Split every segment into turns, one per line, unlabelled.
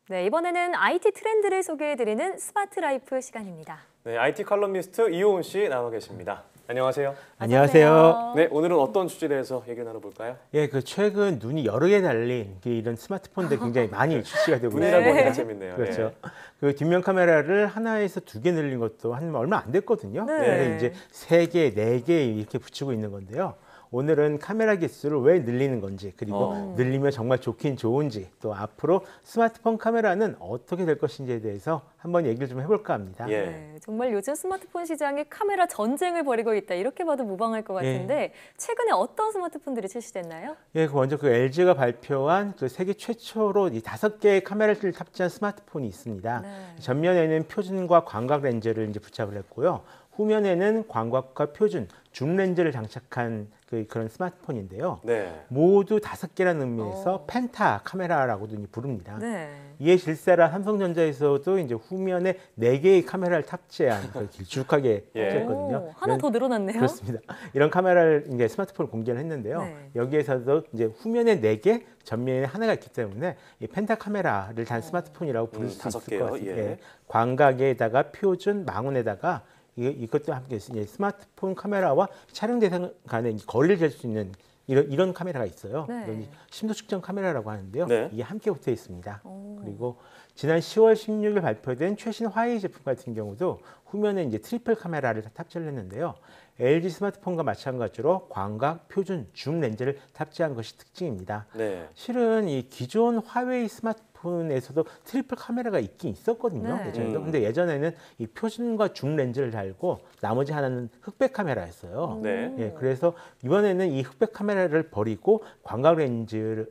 네, 이번에는 IT 트렌드를 소개해드리는 스마트 라이프 시간입니다.
네, IT 칼럼니스트 이호은 씨 나와 계십니다. 안녕하세요.
안녕하세요.
네, 오늘은 어떤 주제에 대해서 얘기를 나눠볼까요?
예, 최근 눈이 여러 개 달린 이런 스마트폰들 굉장히 많이 출시가 되고
눈이라고
있어요.
하니까 재밌네요.
그렇죠.
예.
그 뒷면 카메라를 하나에서 2개 늘린 것도 한 얼마 안 됐거든요.
네.
그래서 이제 3개, 4개 이렇게 붙이고 있는 건데요. 오늘은 카메라 개수를 왜 늘리는 건지, 그리고 늘리면 정말 좋긴 좋은지, 또 앞으로 스마트폰 카메라는 어떻게 될 것인지에 대해서 한번 얘기를 좀 해볼까 합니다.
예.
네, 정말 요즘 스마트폰 시장이 카메라 전쟁을 벌이고 있다 이렇게 봐도 무방할 것 같은데 최근에 어떤 스마트폰들이 출시됐나요?
예, 먼저 LG가 발표한 세계 최초로 이 5개의 카메라를 탑재한 스마트폰이 있습니다.
네.
전면에는 표준과 광각 렌즈를 이제 부착을 했고요. 후면에는 광각과 표준, 줌 렌즈를 장착한 그런 스마트폰인데요.
네.
모두 5개라는 의미에서 펜타 카메라라고도 부릅니다.
네.
이에 질세라 삼성전자에서도 이제 후면에 4개의 카메라를 탑재한 길쭉하게
예.
탑재했거든요.
하나 더 늘어났네요.
그렇습니다. 이런 카메라를 이제 스마트폰을 공개를 했는데요.
네.
여기에서도 이제 후면에 4개, 전면에 하나가 있기 때문에 이 펜타 카메라를 단 스마트폰이라고 부를 수 있을
5개요.
것 같습니다.
예.
예. 광각에다가 표준, 망원에다가 이것도 함께 이제 스마트폰 카메라와 촬영 대상 간의 거리를 잴 수 있는 이런 카메라가 있어요.
네.
이건 심도 측정 카메라라고 하는데요.
네.
이게 함께 붙어 있습니다. 그리고 지난 10월 16일 발표된 최신 화웨이 제품 같은 경우도 후면에 이제 트리플 카메라를 탑재를 했는데요. LG 스마트폰과 마찬가지로 광각, 표준, 줌 렌즈를 탑재한 것이 특징입니다.
네.
실은 이 기존 화웨이 스마트폰에서도 트리플 카메라가 있긴 있었거든요.
네.
예전에도. 근데 예전에는 이 표준과 줌 렌즈를 달고 나머지 하나는 흑백 카메라였어요.
네.
예, 그래서 이번에는 이 흑백 카메라를 버리고 광각 렌즈를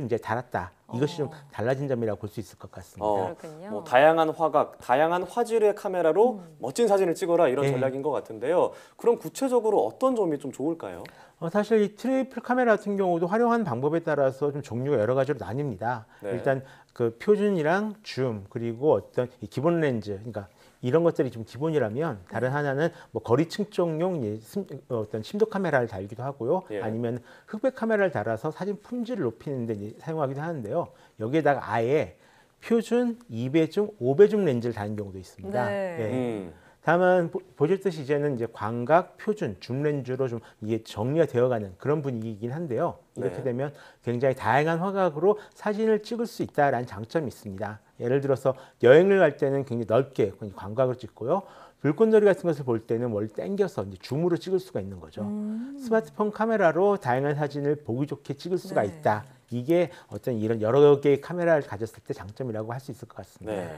이제 달았다. 이것이 좀 달라진 점이라고 볼 수 있을 것 같습니다.
그렇군요.
뭐 다양한 화각, 다양한 화질의 카메라로 멋진 사진을 찍어라 이런
네.
전략인 것 같은데요. 그럼 구체적으로 어떤 점이 좀 좋을까요?
사실 이 트리플 카메라 같은 경우도 활용하는 방법에 따라서 좀 종류가 여러 가지로 나뉩니다.
네.
일단 표준이랑 줌 그리고 어떤 이 기본 렌즈, 그러니까 이런 것들이 좀 기본이라면 다른 하나는 뭐 거리 측정용 어떤 심도 카메라를 달기도 하고요.
예.
아니면 흑백 카메라를 달아서 사진 품질을 높이는 데 이제 사용하기도 하는데요. 여기에다가 아예 표준 2배줌, 5배줌 렌즈를 다는 경우도 있습니다.
네.
예. 다만 보셨듯이 이제는 이제 광각, 표준, 줌 렌즈로 좀 이게 정리가 되어가는 그런 분위기이긴 한데요. 이렇게
네.
되면 굉장히 다양한 화각으로 사진을 찍을 수 있다라는 장점이 있습니다. 예를 들어서 여행을 갈 때는 굉장히 넓게 광각을 찍고요. 불꽃놀이 같은 것을 볼 때는 멀리 당겨서 이제 줌으로 찍을 수가 있는 거죠. 스마트폰 카메라로 다양한 사진을 보기 좋게 찍을 수가 있다. 이게 어떤 이런 여러 개의 카메라를 가졌을 때 장점이라고 할 수 있을 것 같습니다.
네.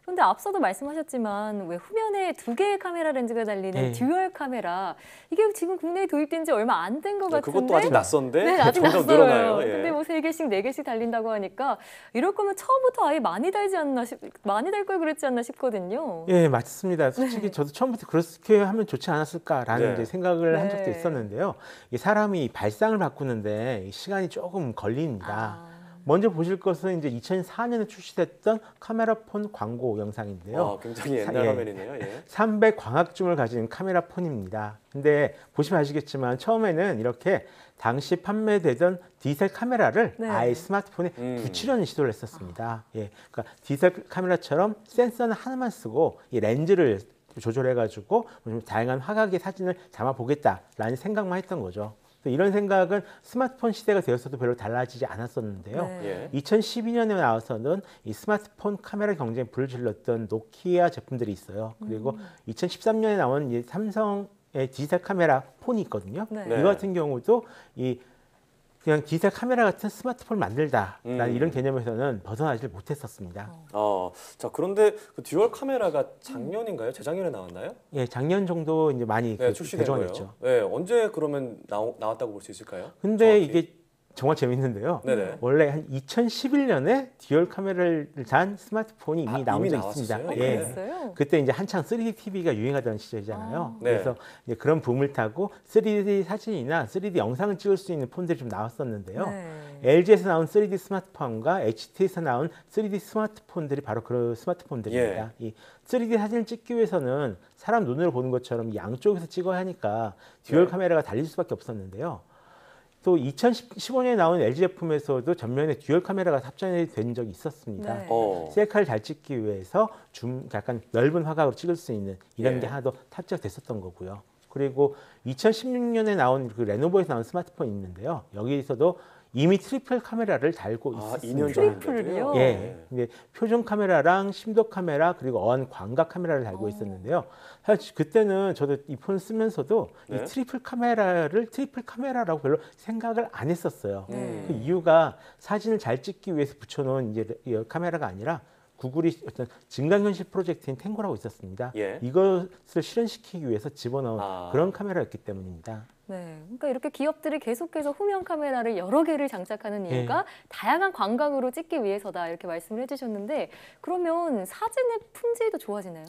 그런데 앞서도 말씀하셨지만 왜 후면에 2개의 카메라 렌즈가 달리는
네.
듀얼 카메라 이게 지금 국내에 도입된 지 얼마 안 된 것
네,
같은데
그것도 아직 낯선데
네, 아직
점점
낯설어요.
늘어나요. 예.
근데 뭐 3개씩, 4개씩 달린다고 하니까 이럴 거면 처음부터 아예 많이 달지 않나 많이 달 걸 그랬지 않나 싶거든요.
예, 맞습니다. 솔직히 저도 처음부터 그렇게 하면 좋지 않았을까라는
네.
이제 생각을 한
네.
적도 있었는데요. 이 사람이 발상을 바꾸는데 시간이 조금 걸립니다. 먼저 보실 것은 이제 2004년에 출시됐던 카메라폰 광고 영상인데요.
굉장히 옛날
예.
화면이네요. 예.
300 광학줌을 가진 카메라폰입니다. 근데 보시면 아시겠지만 처음에는 이렇게 당시 판매되던 디지털 카메라를
네.
아예 스마트폰에 붙이려는 시도를 했었습니다. 예, 그러니까 디지털 카메라처럼 센서는 하나만 쓰고 이 렌즈를 조절해가지고 좀 다양한 화각의 사진을 담아보겠다라는 생각만 했던 거죠. 또 이런 생각은 스마트폰 시대가 되었어도 별로 달라지지 않았었는데요.
네.
예.
2012년에 나와서는 이 스마트폰 카메라 경쟁에 불을 질렀던 노키아 제품들이 있어요. 그리고 2013년에 나온 이 삼성의 디지털 카메라 폰이 있거든요.
네.
네.
이거 같은 경우도 그냥 디지털 카메라 같은 스마트폰을 만들다라는 이런 개념에서는 벗어나질 못했었습니다.
자, 그런데 그 듀얼 카메라가 작년인가요? 재작년에 나왔나요?
예, 작년 정도 이제 많이
네, 출시된 거예요.
개정했죠.
네, 언제 그러면 나왔다고 볼 수 있을까요?
근데
정확히?
이게 정말 재밌는데요.
네네.
원래 한 2011년에 듀얼 카메라를 단 스마트폰이 이미 나온
이미
적이 있습니다.
나왔었어요?
예.
그랬어요?
그때 이제 한창 3D TV가 유행하던 시절이잖아요.
네.
그래서 이제 그런 붐을 타고 3D 사진이나 3D 영상을 찍을 수 있는 폰들이 좀 나왔었는데요.
네.
LG에서 나온 3D 스마트폰과 HT에서 나온 3D 스마트폰들이 바로 그 스마트폰들입니다. 이 3D 사진을 찍기 위해서는 사람 눈으로 보는 것처럼 양쪽에서 찍어야 하니까 듀얼
네.
카메라가 달릴 수밖에 없었는데요. 또 2015년에 나온 LG 제품에서도 전면에 듀얼 카메라가 탑재된 적이 있었습니다.
네.
셀카를
셀카를 잘 찍기 위해서 약간 넓은 화각으로 찍을 수 있는 이런
예.
게 하나 더 탑재가 됐었던 거고요. 그리고 2016년에 나온 그 레노버에서 나온 스마트폰이 있는데요. 여기서도 이미 트리플 카메라를 달고
아,
있습니다.
2년
트리플을요?
전인데요.
예, 근데 표준 카메라랑 심도 카메라 그리고 어안 광각 카메라를 달고 있었는데요. 사실 그때는 저도 이 폰 쓰면서도
네.
이 트리플 카메라라고 별로 생각을 안 했었어요.
네.
그 이유가 사진을 잘 찍기 위해서 붙여놓은 이제 카메라가 아니라 구글이 어떤 증강현실 프로젝트인 탱고라고 있었습니다.
예.
이것을 실현시키기 위해서 집어넣은
아.
그런 카메라였기 때문입니다.
네, 그러니까 이렇게 기업들이 계속해서 후면 카메라를 여러 개를 장착하는 이유가 다양한 광각으로 찍기 위해서다 이렇게 말씀을 해주셨는데 그러면 사진의 품질도 좋아지나요?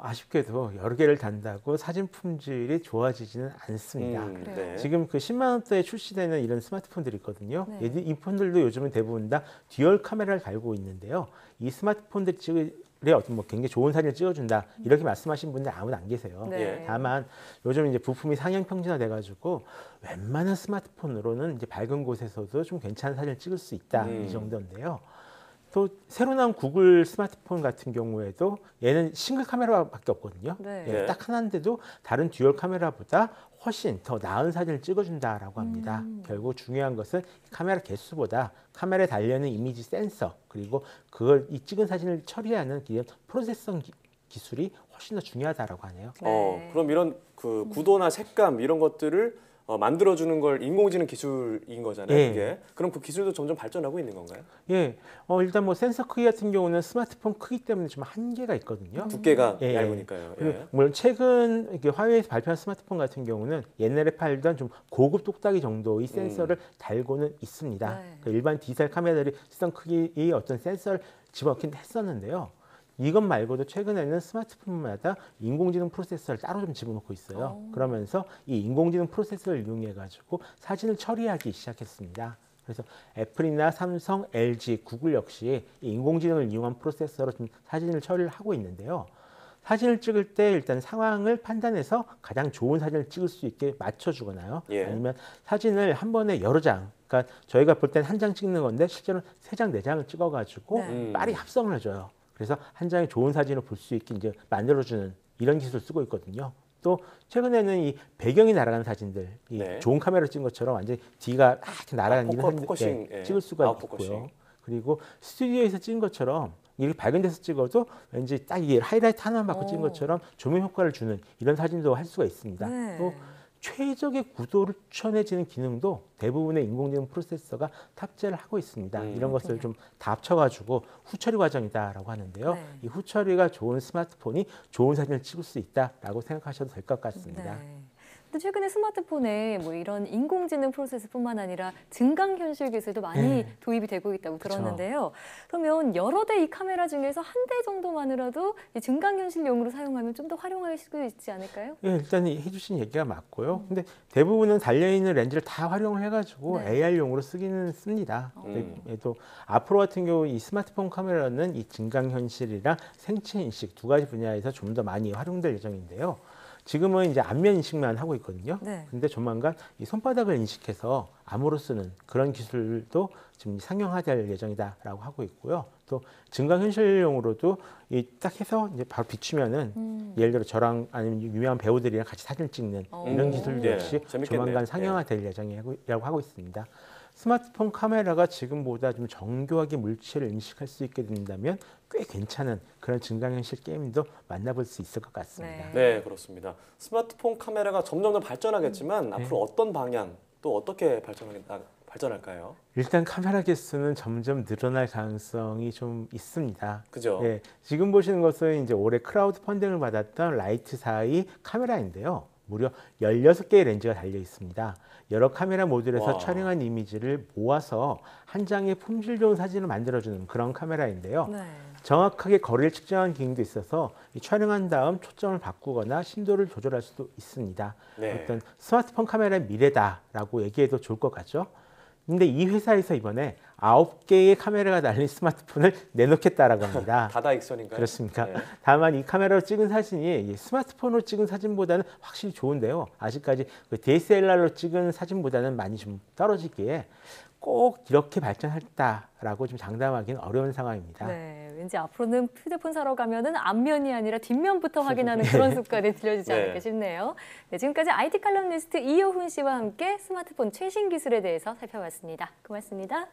아쉽게도 여러 개를 단다고 사진 품질이 좋아지지는 않습니다.
그래요?
네.
지금 그 10만 원대에 출시되는 이런 스마트폰들이 있거든요.
네.
이 폰들도 요즘은 대부분 다 듀얼 카메라를 달고 있는데요. 이 스마트폰들 찍으래 어떤 뭐 굉장히 좋은 사진을 찍어준다 이렇게 말씀하신 분들 아무도 안 계세요.
네.
예.
다만 요즘 이제 부품이 상향 평준화돼가지고 웬만한 스마트폰으로는 이제 밝은 곳에서도 좀 괜찮은 사진을 찍을 수 있다 이 정도인데요. 또 새로 나온 구글 스마트폰 같은 경우에도 얘는 싱글 카메라밖에 없거든요.
네.
예, 딱 하나인데도 다른 듀얼 카메라보다 훨씬 더 나은 사진을 찍어준다라고 합니다. 결국 중요한 것은 카메라 개수보다 카메라에 달려있는 이미지 센서 그리고 그걸 이 찍은 사진을 처리하는 이런 프로세싱 기술이 훨씬 더 중요하다라고 하네요.
네.
그럼 이런 그 구도나 색감 이런 것들을 만들어주는 걸 인공지능 기술인 거잖아요.
예.
그게. 그럼 그 기술도 점점 발전하고 있는 건가요?
예, 일단 뭐 센서 크기 같은 경우는 스마트폰 크기 때문에 좀 한계가 있거든요.
두께가
예.
얇으니까요.
그리고
예.
물론 최근 이렇게 화웨이에서 발표한 스마트폰 같은 경우는 옛날에 팔던 좀 고급 똑딱이 정도의 센서를 달고는 있습니다.
네.
그 일반 디지털 카메라들이 쓰던 크기의 어떤 센서를 집어넣긴 했었는데요. 이것 말고도 최근에는 스마트폰마다 인공지능 프로세서를 따로 좀 집어넣고 있어요. 그러면서 이 인공지능 프로세서를 이용해 가지고 사진을 처리하기 시작했습니다. 그래서 애플이나 삼성, LG, 구글 역시 이 인공지능을 이용한 프로세서로 좀 사진을 처리를 하고 있는데요. 사진을 찍을 때 일단 상황을 판단해서 가장 좋은 사진을 찍을 수 있게 맞춰주거나요.
예.
아니면 사진을 한 번에 여러 장, 그러니까 저희가 볼 땐 한 장 찍는 건데 실제로 3장, 4장을 찍어가지고
네.
빨리 합성을 해줘요. 그래서 한 장의 좋은 사진을 볼 수 있게 이제 만들어주는 이런 기술을 쓰고 있거든요. 또 최근에는 이 배경이 날아가는 사진들, 이
네.
좋은 카메라로 찍은 것처럼 완전히 뒤가 이렇게 날아가는 이런 사진들
포커싱, 예.
찍을 수가
아웃포커싱.
있고요. 그리고 스튜디오에서 찍은 것처럼 이렇게 밝은 데서 찍어도 왠지 딱 이게 하이라이트 하나만 받고 찍은 것처럼 조명 효과를 주는 이런 사진도 할 수가 있습니다.
네.
또 최적의 구도를 추천해지는 기능도 대부분의 인공지능 프로세서가 탑재를 하고 있습니다. 이런 것을 좀 다 합쳐가지고 후처리 과정이다라고 하는데요.
네.
이 후처리가 좋은 스마트폰이 좋은 사진을 찍을 수 있다라고 생각하셔도 될 것 같습니다.
네. 근데 최근에 스마트폰에 뭐 이런 인공지능 프로세스뿐만 아니라 증강현실 기술도 많이
네.
도입이 되고 있다고
그쵸.
들었는데요. 그러면 여러 대 이 카메라 중에서 한 대 정도만으로도 이 증강현실용으로 사용하면 좀 더 활용할 수 있지 않을까요?
예, 일단 해주신 얘기가 맞고요. 근데 대부분은 달려있는 렌즈를 다 활용을 해가지고
네.
AR용으로 쓰기는 씁니다. 또 앞으로 같은 경우 이 스마트폰 카메라는 이 증강현실이랑 생체인식 두 가지 분야에서 좀 더 많이 활용될 예정인데요. 지금은 이제 안면 인식만 하고 있거든요.
네.
근데 조만간 이 손바닥을 인식해서 암호로 쓰는 그런 기술도 지금 상용화될 예정이다라고 하고 있고요. 또 증강현실용으로도 이 딱 해서 이제 바로 비추면은 예를 들어 저랑 아니면 유명한 배우들이랑 같이 사진을 찍는 이런 기술도
예,
역시
재밌겠네요.
조만간 상용화될 예정이라고 하고 있습니다. 스마트폰 카메라가 지금보다 좀 정교하게 물체를 인식할 수 있게 된다면 꽤 괜찮은 그런 증강현실 게임도 만나볼 수 있을 것 같습니다.
네.
네, 그렇습니다. 스마트폰 카메라가 점점 더 발전하겠지만 앞으로 어떤 방향 또 어떻게 발전할까요?
일단 카메라 개수는 점점 늘어날 가능성이 좀 있습니다.
그죠?
예, 지금 보시는 것은 이제 올해 크라우드 펀딩을 받았던 라이트4의 카메라인데요. 무려 16개의 렌즈가 달려 있습니다. 여러 카메라 모듈에서
와.
촬영한 이미지를 모아서 한 장의 품질 좋은 사진을 만들어주는 그런 카메라인데요.
네.
정확하게 거리를 측정하는 기능도 있어서 이 촬영한 다음 초점을 바꾸거나 심도를 조절할 수도 있습니다.
네.
어떤 스마트폰 카메라의 미래다라고 얘기해도 좋을 것 같죠. 근데 이 회사에서 이번에 9개의 카메라가 달린 스마트폰을 내놓겠다라고 합니다.
다다익선인가요?
그렇습니까?
네.
다만 이 카메라로 찍은 사진이 이 스마트폰으로 찍은 사진보다는 확실히 좋은데요. 아직까지 그 DSLR로 찍은 사진보다는 많이 좀 떨어지기에 꼭 이렇게 발전했다라고 좀 장담하기는 어려운 상황입니다.
네, 왠지 앞으로는 휴대폰 사러 가면은 앞면이 아니라 뒷면부터 확인하는 그런 습관이 들려지지
네.
않을까 싶네요. 네, 지금까지 IT 칼럼니스트 이효훈 씨와 함께 스마트폰 최신 기술에 대해서 살펴봤습니다. 고맙습니다.